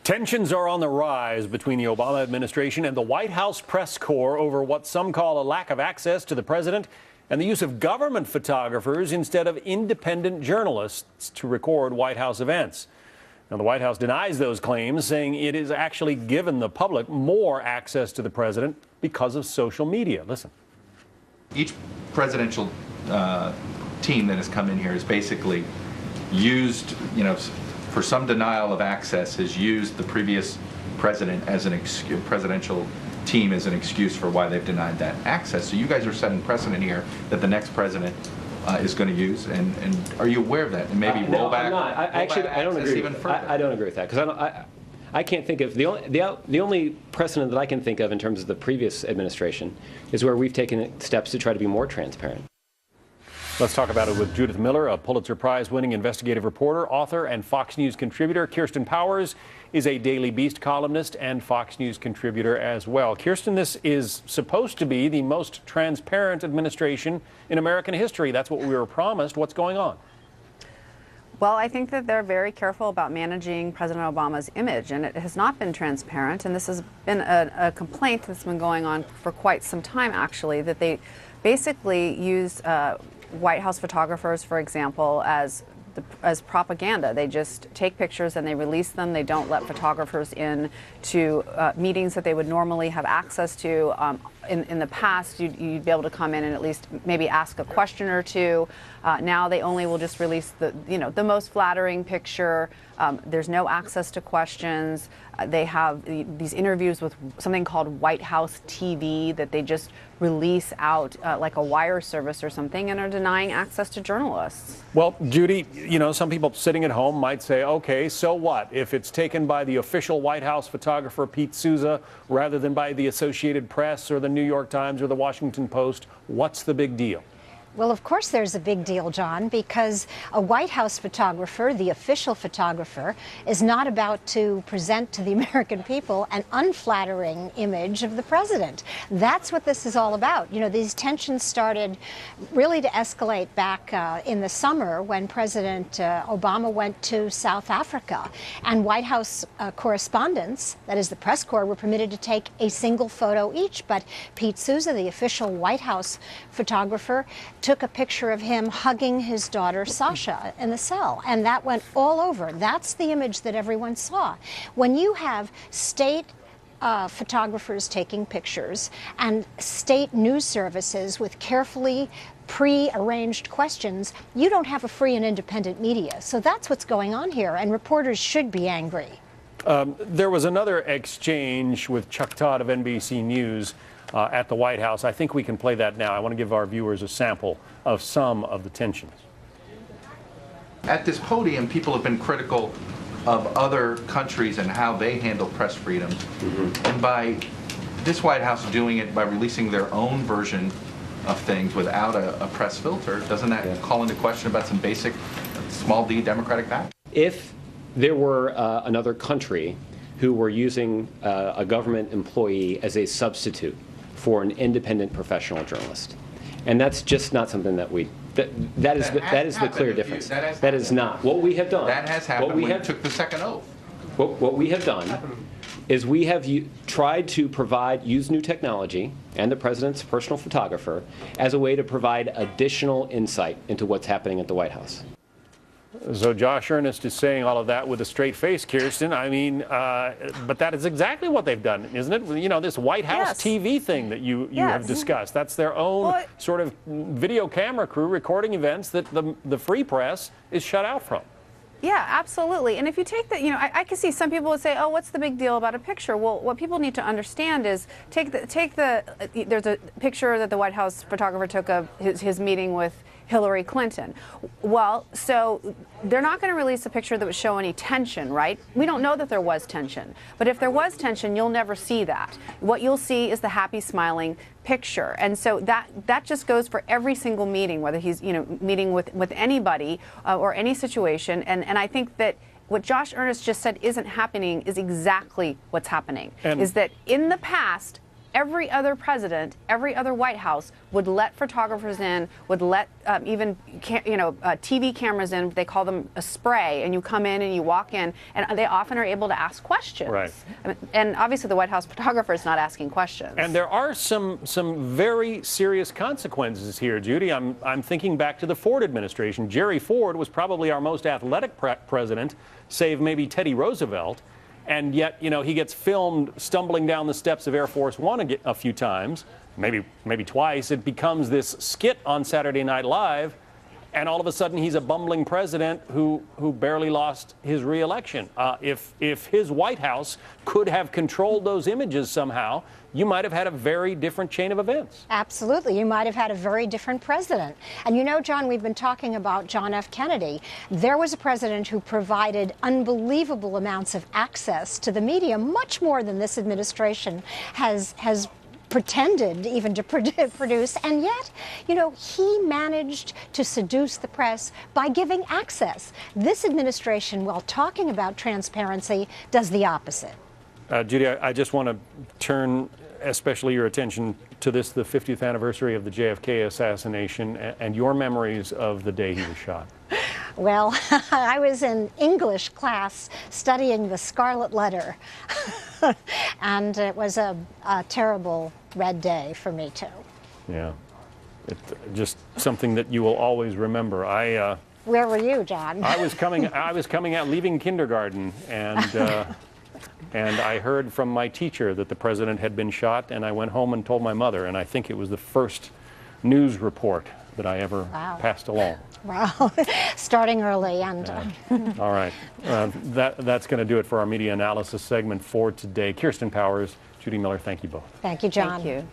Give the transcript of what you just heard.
Tensions are on the rise between the Obama administration and the White House press corps over what some call a lack of access to the president and the use of government photographers instead of independent journalists to record White House events. Now, the White House denies those claims, saying it has actually given the public more access to the president because of social media. Listen. Each presidential team that has come in here has basically used, for some denial of access, has used the previous president as an presidential team as an excuse for why they've denied that access. So you guys are setting precedent here that the next president is going to use, and are you aware of that? And maybe roll back. No, I'm not. I don't agree. Even further. I don't agree with that because I can't think of the only precedent that I can think of in terms of the previous administration is where we've taken steps to try to be more transparent. Let's talk about it with Judith Miller, a Pulitzer Prize-winning investigative reporter, author, and Fox News contributor. Kirsten Powers is a Daily Beast columnist and Fox News contributor as well. Kirsten, this is supposed to be the most transparent administration in American history. That's what we were promised. What's going on? Well, I think that they're very careful about managing President Obama's image, and it has not been transparent. And this has been a complaint that's been going on for quite some time, actually, that they basically use White House photographers, for example, as propaganda. They just take pictures and they release them. They don't let photographers in to meetings that they would normally have access to. In the past, you'd be able to come in and at least maybe ask a question or two. Now they only will just release the most flattering picture. There's no access to questions. They have these interviews with something called White House TV that they just release out like a wire service or something, and are denying access to journalists. Well, Judy, some people sitting at home might say, okay, so what? If it's taken by the official White House photographer, Pete Souza, rather than by the Associated Press or the New York Times or the Washington Post, what's the big deal? Well, of course there's a big deal, John, because a White House photographer, the official photographer, is not about to present to the American people an unflattering image of the president. That's what this is all about. These tensions started really to escalate back in the summer when President Obama went to South Africa, and White House correspondents, that is the press corps, were permitted to take a single photo each. But Pete Souza, the official White House photographer, took a picture of him hugging his daughter Sasha in the cell, and that went all over. That's the image that everyone saw. When you have state photographers taking pictures and state news services with carefully pre-arranged questions, you don't have a free and independent media. So that's what's going on here, and reporters should be angry. There was another exchange with Chuck Todd of NBC News at the White House. I think we can play that now. I want to give our viewers a sample of some of the tensions. At this podium, people have been critical of other countries and how they handle press freedom. Mm-hmm. And by this White House doing it by releasing their own version of things without a press filter, doesn't that call into question about some basic, small d democratic values? If there were another country who were using a government employee as a substitute for an independent professional journalist, and that's just not something that that is the clear difference. That is not what we have done. That has happened when you took the second oath. What we have done is we have tried to use new technology and the president's personal photographer as a way to provide additional insight into what's happening at the White House. So Josh Earnest is saying all of that with a straight face, Kirsten. I mean, but that is exactly what they've done, isn't it? This White House TV thing that you have discussed. That's their own sort of video camera crew recording events that the free press is shut out from. Yeah, absolutely. And if you take the, I can see some people would say, oh, what's the big deal about a picture? Well, what people need to understand is there's a picture that the White House photographer took of his meeting with Hillary Clinton. Well, so they're not going to release a picture that would show any tension, right? We don't know that there was tension. But if there was tension, you'll never see that. What you'll see is the happy, smiling picture. And so that just goes for every single meeting, whether he's meeting with anybody or any situation. And I think that what Josh Earnest just said isn't happening is exactly what's happening. Is that in the past, every other president, every other White House would let photographers in, would let even TV cameras in. They call them a spray, and you come in and you walk in, and they often are able to ask questions. Right. And obviously, the White House photographer is not asking questions. And there are some very serious consequences here, Judy. I'm thinking back to the Ford administration. Jerry Ford was probably our most athletic president, save maybe Teddy Roosevelt. And yet, he gets filmed stumbling down the steps of Air Force One a few times, maybe twice. It becomes this skit on Saturday Night Live, and all of a sudden he's a bumbling president who barely lost his reelection. If his White House could have controlled those images somehow, you might have had a very different chain of events. Absolutely. You might have had a very different president. And John, we've been talking about John F. Kennedy. There was a president who provided unbelievable amounts of access to the media, much more than this administration has pretended even to produce, and yet, he managed to seduce the press by giving access. This administration, while talking about transparency, does the opposite. Judy, I just want to turn especially your attention to the 50th anniversary of the JFK assassination and your memories of the day he was shot. Well, I was in English class studying the Scarlet Letter, and it was a terrible red day for me, too. Yeah. It's just something that you will always remember. Where were you, John? I was coming out, leaving kindergarten, and I heard from my teacher that the president had been shot, and I went home and told my mother, and I think it was the first news report that I ever passed along. Wow, starting early. And all right, that's going to do it for our media analysis segment for today. Kirsten Powers, Judy Miller, thank you both. Thank you, John. Thank you.